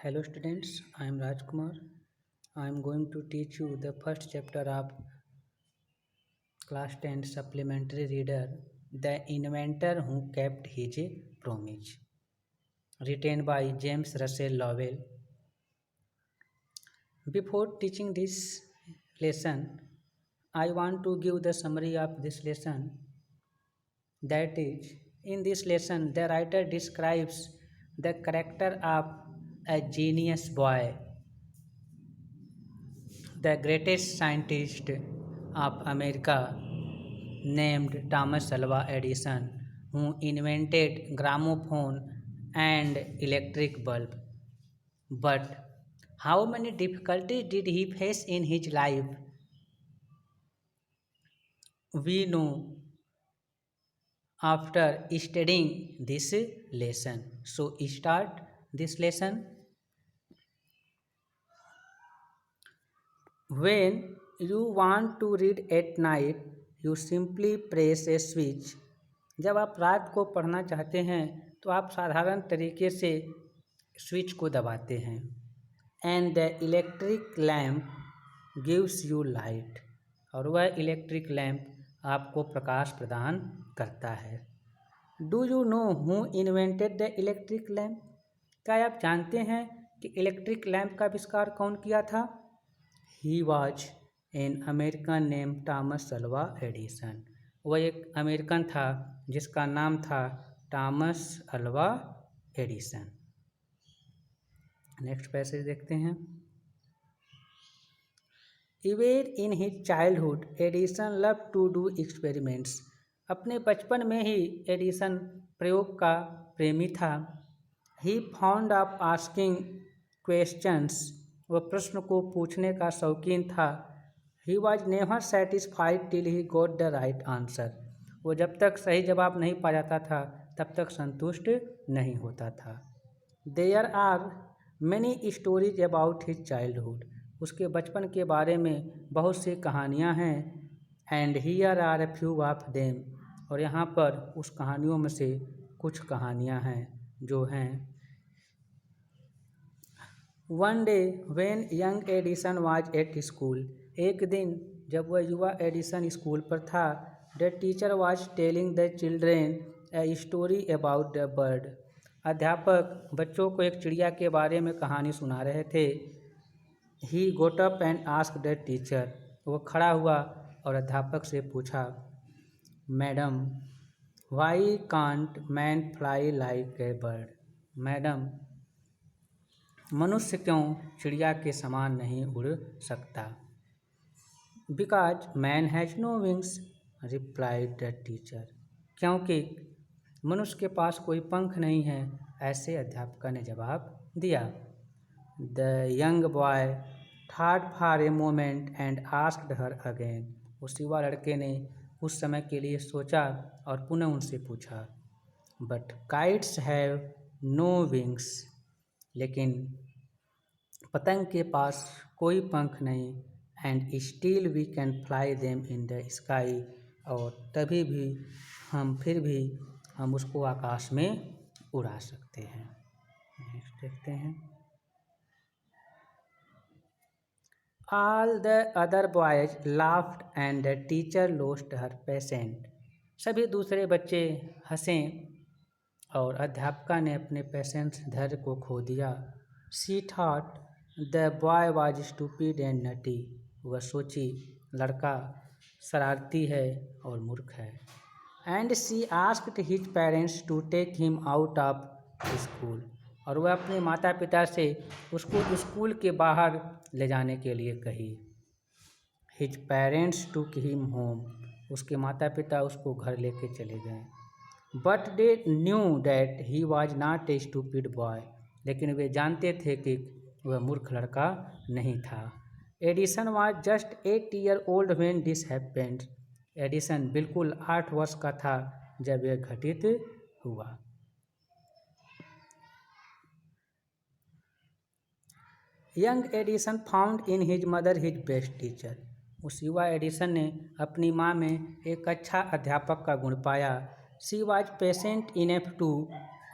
Hello students, I am Rajkumar. I am going to teach you the first chapter of class 10 supplementary reader, The Inventor Who Kept His Promise, written by James Russell Lowell. Before teaching this lesson, I want to give the summary of this lesson. That is, in this lesson, the writer describes the character of a genius boy, the greatest scientist of America, named Thomas Alva Edison, who invented gramophone and electric bulb. But how many difficulties did he face in his life? We know after studying this lesson. So start this lesson. When you want to read at night, you simply press a switch. जब आप रात को पढ़ना चाहते हैं तो आप साधारण तरीके से स्विच को दबाते हैं. And the electric lamp gives you light, और वह इलेक्ट्रिक लैम्प आपको प्रकाश प्रदान करता है. Do you know who invented the electric lamp? क्या आप जानते हैं कि इलेक्ट्रिक लैम्प का आविष्कार कौन किया था? He was an American name Thomas Alva Edison. वह एक अमेरिकन था जिसका नाम था Thomas Alva Edison. Next passage देखते हैं. Even in his childhood Edison love to do experiments. अपने बचपन में ही एडिसन प्रयोग का प्रेमी था. He fond of asking questions. वह प्रश्न को पूछने का शौकीन था. He was never satisfied till he got the right answer. वो जब तक सही जवाब नहीं पा जाता था तब तक संतुष्ट नहीं होता था. There are many stories about his childhood. उसके बचपन के बारे में बहुत सी कहानियाँ हैं. And here are a few of them. और यहाँ पर उस कहानियों में से कुछ कहानियाँ हैं जो हैं. One day when young Edison was at school. एक दिन जब वह युवा एडिसन स्कूल पर था. The teacher was telling the children a story about the bird. अध्यापक बच्चों को एक चिड़िया के बारे में कहानी सुना रहे थे. He got up and asked the teacher. वो खड़ा हुआ और अध्यापक से पूछा, madam why can't man fly like a bird. Madam, मनुष्य क्यों चिड़िया के समान नहीं उड़ सकता? Because man has no wings, replied the teacher. क्योंकि मनुष्य के पास कोई पंख नहीं है, ऐसे अध्यापक ने जवाब दिया. The young boy thought for a moment and asked her again. उस युवा लड़के ने कुछ समय के लिए सोचा और पुनः उनसे पूछा, but kites have no wings. लेकिन पतंग के पास कोई पंख नहीं. And still we can fly them in the sky. और तभी भी हम उसको आकाश में उड़ा सकते हैं. नेक्स्ट देखते हैं. All the other boys laughed and the teacher lost her patient. सभी दूसरे बच्चे हंसे और अध्यापिका ने अपने पेशेंस धैर्य को खो दिया. She thought the boy was stupid and naughty. वह सोची लड़का शरारती है और मूर्ख है. And she asked his parents to take him out of school. और वह अपने माता पिता से उसको स्कूल के बाहर ले जाने के लिए कही. हिज पेरेंट्स टूक हिम होम. उसके माता पिता उसको घर लेके चले गए. But they knew that he was not a stupid boy. लेकिन वे जानते थे कि वह मूर्ख लड़का नहीं था. Edison was just 8 years old when this happened. Edison बिल्कुल 8 वर्ष का था जब यह घटित हुआ. Young Edison found in his mother his best teacher. उस युवा एडिसन ने अपनी माँ में एक अच्छा अध्यापक का गुण पाया. She was patient enough to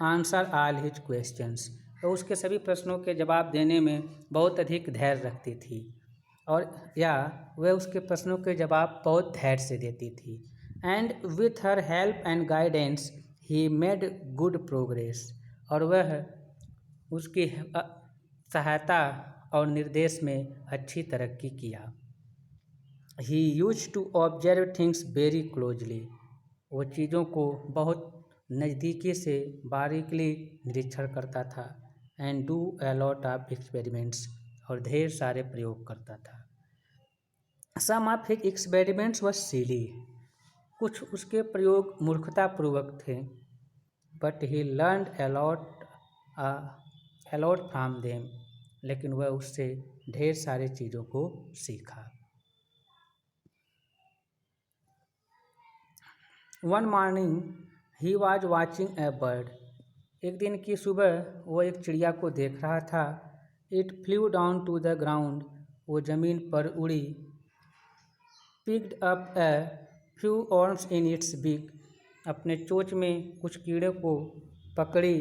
answer all his questions. तो उसके सभी प्रश्नों के जवाब देने में बहुत अधिक धैर्य रखती थी, और या वह उसके प्रश्नों के जवाब बहुत धैर्य से देती थी। And with her help and guidance he made good progress, और वह उसकी सहायता और निर्देश में अच्छी तरक्की किया। He used to observe things very closely, वो चीज़ों को बहुत नज़दीकी से बारीकली निरीक्षण करता था। And do a lot of experiments, और ढेर सारे प्रयोग करता था। सम ऑफ हिज एक्सपेरिमेंट्स वर सिली, कुछ उसके प्रयोग मूर्खतापूर्वक थे। But he learned a lot from them, लेकिन वह उससे ढेर सारे चीज़ों को सीखा। One morning he was watching A bird, एक दिन की सुबह वो एक चिड़िया को देख रहा था। It flew down to the ground, वो ज़मीन पर उड़ी। Picked up a few worms in its beak, अपने चोंच में कुछ कीड़े को पकड़ी।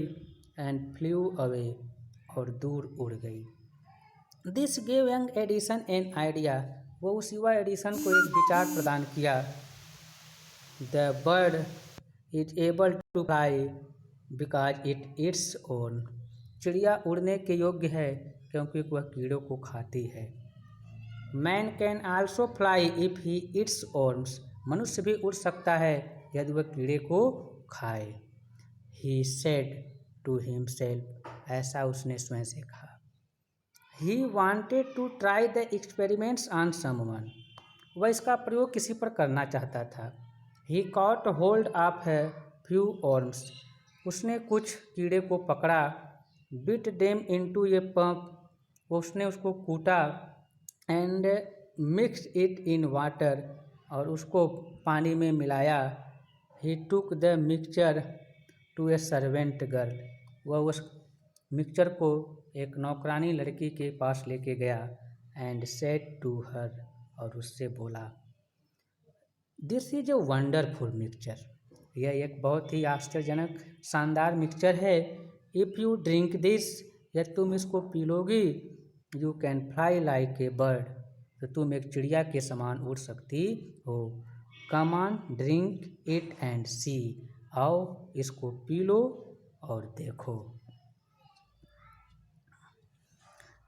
एंड फ्लू अवे, और दूर उड़ गई। This gave young Edison an idea, वो उस युवा एडिसन को एक विचार प्रदान किया। The bird is able to fly because it its own, चिड़िया उड़ने के योग्य है क्योंकि वह कीड़ों को खाती है। Man can also fly if he it's worms, मनुष्य भी उड़ सकता है यदि वह कीड़े को खाए। ही सेड टू हिमसेल्फ, ऐसा उसने स्वयं से कहा। He wanted to try the experiments on someone, वह इसका प्रयोग किसी पर करना चाहता था। He caught hold of a few worms, उसने कुछ कीड़े को पकड़ा। Beat them into a pulp, उसने उसको कूटा। And mix it in water, और उसको पानी में मिलाया। He took the mixture to a servant girl, वह उस मिक्सचर को एक नौकरानी लड़की के पास लेके गया। एंड सेड टू हर, और उससे बोला, this is a wonderful mixture, यह एक बहुत ही आश्चर्यजनक शानदार मिक्सचर है। इफ़ यू ड्रिंक दिस, यदि तुम इसको पी लोगी, you can fly like a bird, तो तुम एक चिड़िया के समान उड़ सकती हो। Come on drink it and see, आओ इसको पी लो और देखो।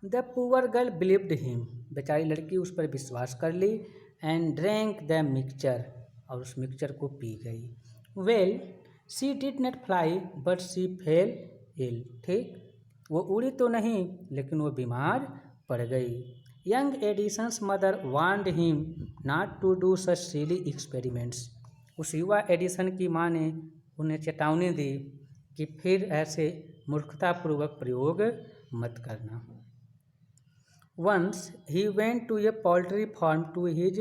The poor girl believed him, बेचारी लड़की उस पर विश्वास कर ली। एंड ड्रैंक द मिक्सचर, और उस मिक्सचर को पी गई। Well she did not fly but she fell ill, ठीक, वो उड़ी तो नहीं लेकिन वो बीमार पड़ गई। Young Edison's mother warned him not to do such silly experiments, उस युवा एडिसन की माँ ने उन्हें चेतावनी दी कि फिर ऐसे मूर्खतापूर्वक प्रयोग मत करना। Once he went to a poultry farm to his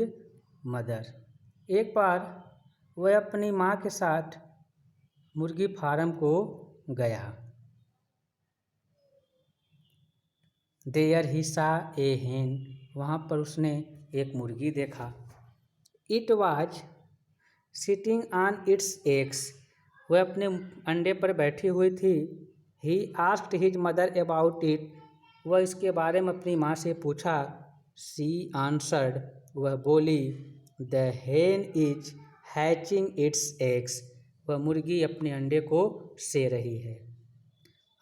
mother, एक बार वह अपनी माँ के साथ मुर्गी फार्म को गया। देयर ही सा ए हेन, वहाँ पर उसने एक मुर्गी देखा। It was sitting on it's eggs, वह अपने अंडे पर बैठी हुई थी। He asked his mother about it, वह इसके बारे में अपनी माँ से पूछा। शी आंसर्ड, वह बोली, द हेन इज हैचिंग इट्स एग्स, वह मुर्गी अपने अंडे को से रही है।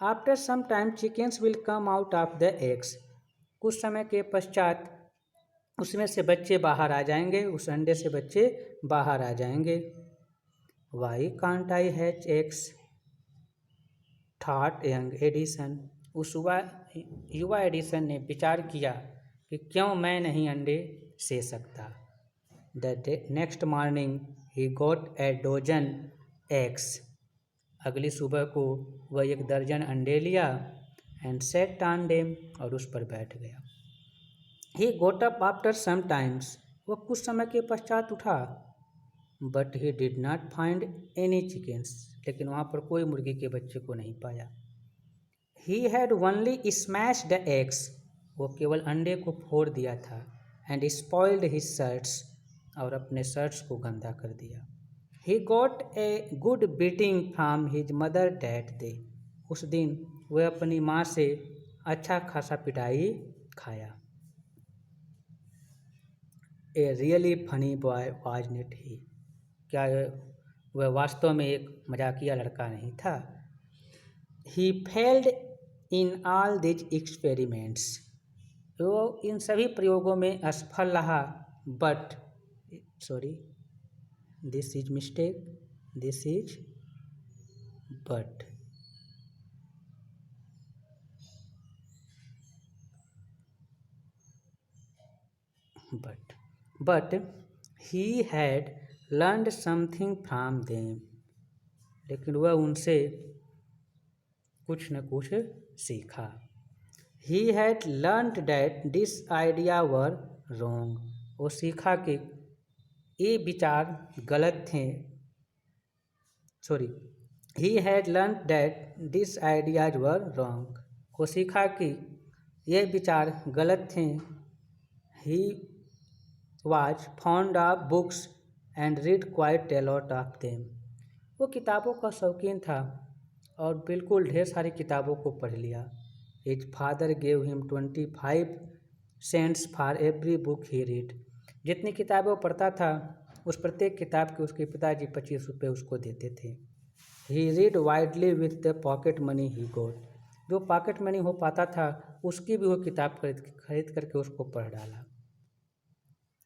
After some time chickens will come out of the eggs, कुछ समय के पश्चात उसमें से बच्चे बाहर आ जाएंगे, उस अंडे से बच्चे बाहर आ जाएंगे। Why can't I hatch eggs, thought young Edison, उस युवा एडिसन ने विचार किया कि क्यों मैं नहीं अंडे से सकता। The next morning he got a dozen eggs, अगली सुबह को वह एक दर्जन अंडे लिया। एंड सेट ऑन देम, और उस पर बैठ गया। He got up after some times, वह कुछ समय के पश्चात उठा। But he did not find any chickens, लेकिन वहाँ पर कोई मुर्गी के बच्चे को नहीं पाया। He had only smashed the eggs, वो केवल अंडे को फोड़ दिया था। एंड स्पॉइल्ड हिज शर्ट्स, और अपने शर्ट्स को गंदा कर दिया। He got a good beating from his mother that day, उस दिन वह अपनी माँ से अच्छा खासा पिटाई खाया। A really funny boy was not he, क्या वह वास्तव में एक मजाकिया लड़का नहीं था। He failed in all these experiments, वो इन सभी प्रयोगों में असफल रहा। But sorry, this is mistake, this is but but he had learned something from them, लेकिन वह उनसे कुछ न कुछ सीखा। He had learned that this idea were wrong, वो सीखा कि ये विचार गलत थे। He had learned that these ideas were wrong, वो सीखा कि ये विचार गलत थे। He was fond of books and read quite a lot of them, वो किताबों का शौकीन था और बिल्कुल ढेर सारी किताबों को पढ़ लिया। His father gave him 25 cents for every book he read, जितनी किताबें वो पढ़ता था उस प्रत्येक किताब के उसके पिताजी 25 रुपये उसको देते थे। He read widely with the pocket money he got, जो पॉकेट मनी हो पाता था उसकी भी वो किताब खरीद करके उसको पढ़ डाला।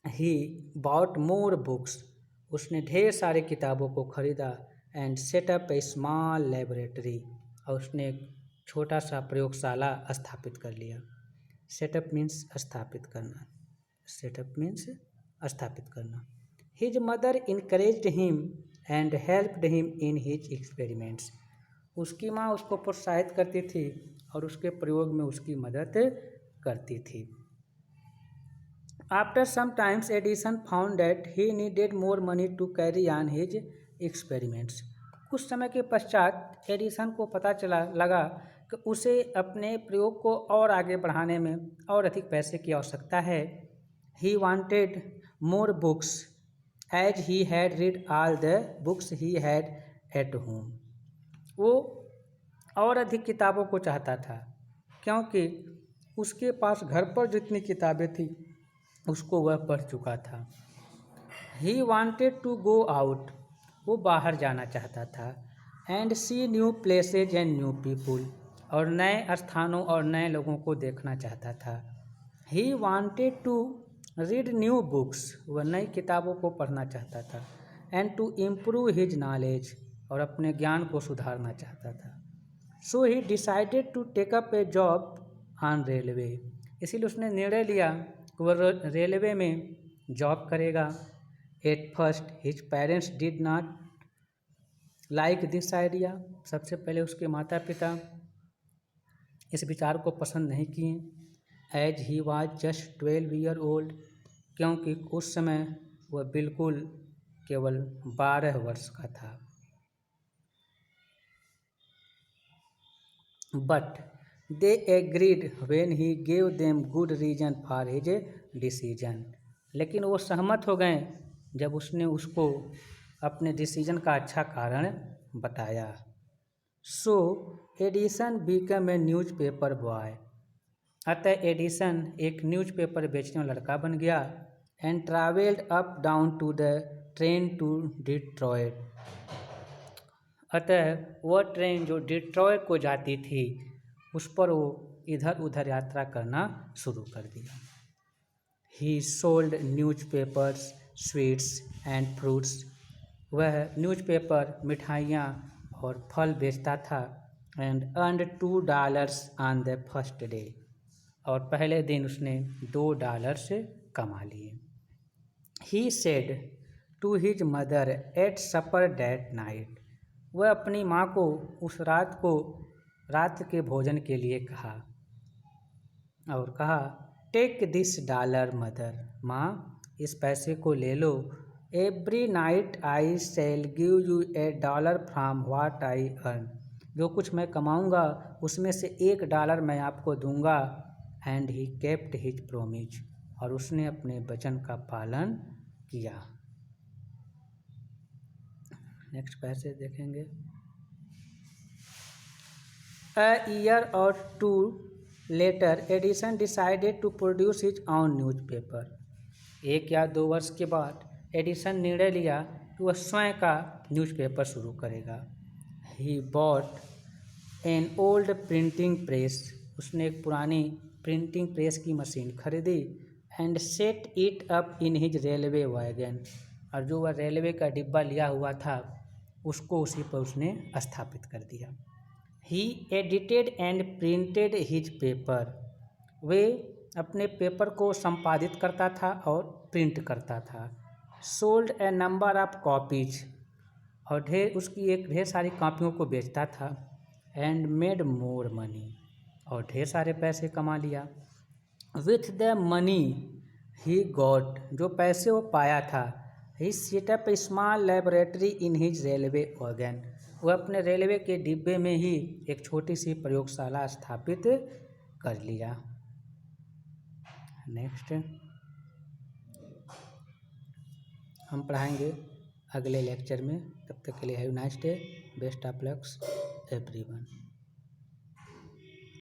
He bought more books, उसने ढेर सारे किताबों को खरीदा। And set up a small laboratory, और उसने एक छोटा सा प्रयोगशाला स्थापित कर लिया। सेटअप मीन्स स्थापित करना, सेटअप मीन्स स्थापित करना। His mother encouraged him and helped him in his experiments, उसकी माँ उसको प्रोत्साहित करती थी और उसके प्रयोग में उसकी मदद करती थी। After some time, Edison found that he needed more money to carry on his experiments. कुछ समय के पश्चात एडिसन को पता लगा कि उसे अपने प्रयोग को और आगे बढ़ाने में और अधिक पैसे की आवश्यकता है। He wanted more books as he had read all the books he had at home. वो और अधिक किताबों को चाहता था क्योंकि उसके पास घर पर जितनी किताबें थी उसको वह पढ़ चुका था। He wanted to go out, वो बाहर जाना चाहता था। And see new places and new people, और नए स्थानों और नए लोगों को देखना चाहता था। He wanted to read new books, वह नई किताबों को पढ़ना चाहता था। And to improve his knowledge, और अपने ज्ञान को सुधारना चाहता था। So he decided to take up a job on railway, इसीलिए उसने निर्णय लिया कि वह रेलवे में जॉब करेगा। At first his parents did not like this idea, सबसे पहले उसके माता पिता इस विचार को पसंद नहीं किए। As he was just 12 year old, क्योंकि उस समय वह बिल्कुल केवल 12 वर्ष का था। But they agreed when he gave them good reason for his decision, लेकिन वो सहमत हो गए जब उसने उसको अपने डिसीजन का अच्छा कारण बताया। So Edison became a newspaper boy, अतः एडिसन एक न्यूज़पेपर बेचने वाला लड़का बन गया। And traveled up down to the train to Detroit, अतः वह ट्रेन जो डिट्रॉयट को जाती थी उस पर वो इधर उधर यात्रा करना शुरू कर दिया। He sold newspapers, sweets and fruits, वह न्यूज़पेपर, मिठाइयाँ और फल बेचता था। And earned $2 on the first day, और पहले दिन उसने $2 कमा लिए। He said to his mother at supper that night, वह अपनी माँ को उस रात के भोजन के लिए कहा और कहा, टेक दिस $1 मदर, माँ इस पैसे को ले लो। Every night I shall give you $1 from what I earn, जो कुछ मैं कमाऊँगा उसमें से $1 मैं आपको दूंगा। And he kept his promise, और उसने अपने वचन का पालन किया। नेक्स्ट पैसेज देखेंगे। A year or two later, Edison decided to produce his own newspaper. 1 या 2 वर्ष के बाद एडिसन निर्णय लिया कि वह स्वयं का न्यूज़पेपर शुरू करेगा. He bought an old printing press. उसने एक पुरानी प्रिंटिंग प्रेस की मशीन खरीदी. And set it up in his railway wagon. और जो वह रेलवे का डिब्बा लिया हुआ था उसको उसी पर उसने स्थापित कर दिया. He edited and printed his paper. वे अपने पेपर को संपादित करता था और प्रिंट करता था. Sold a number of copies. और ढेर सारी कॉपियों को बेचता था. And made more money. और ढेर सारे पैसे कमा लिया. With the money he got, जो पैसे वो पाया था, he set up a small laboratory in his railway wagon. वह अपने रेलवे के डिब्बे में ही एक छोटी सी प्रयोगशाला स्थापित कर लिया. नेक्स्ट हम पढ़ाएंगे अगले लेक्चर में. तब तक के लिए have nice day. Best of lux everyone.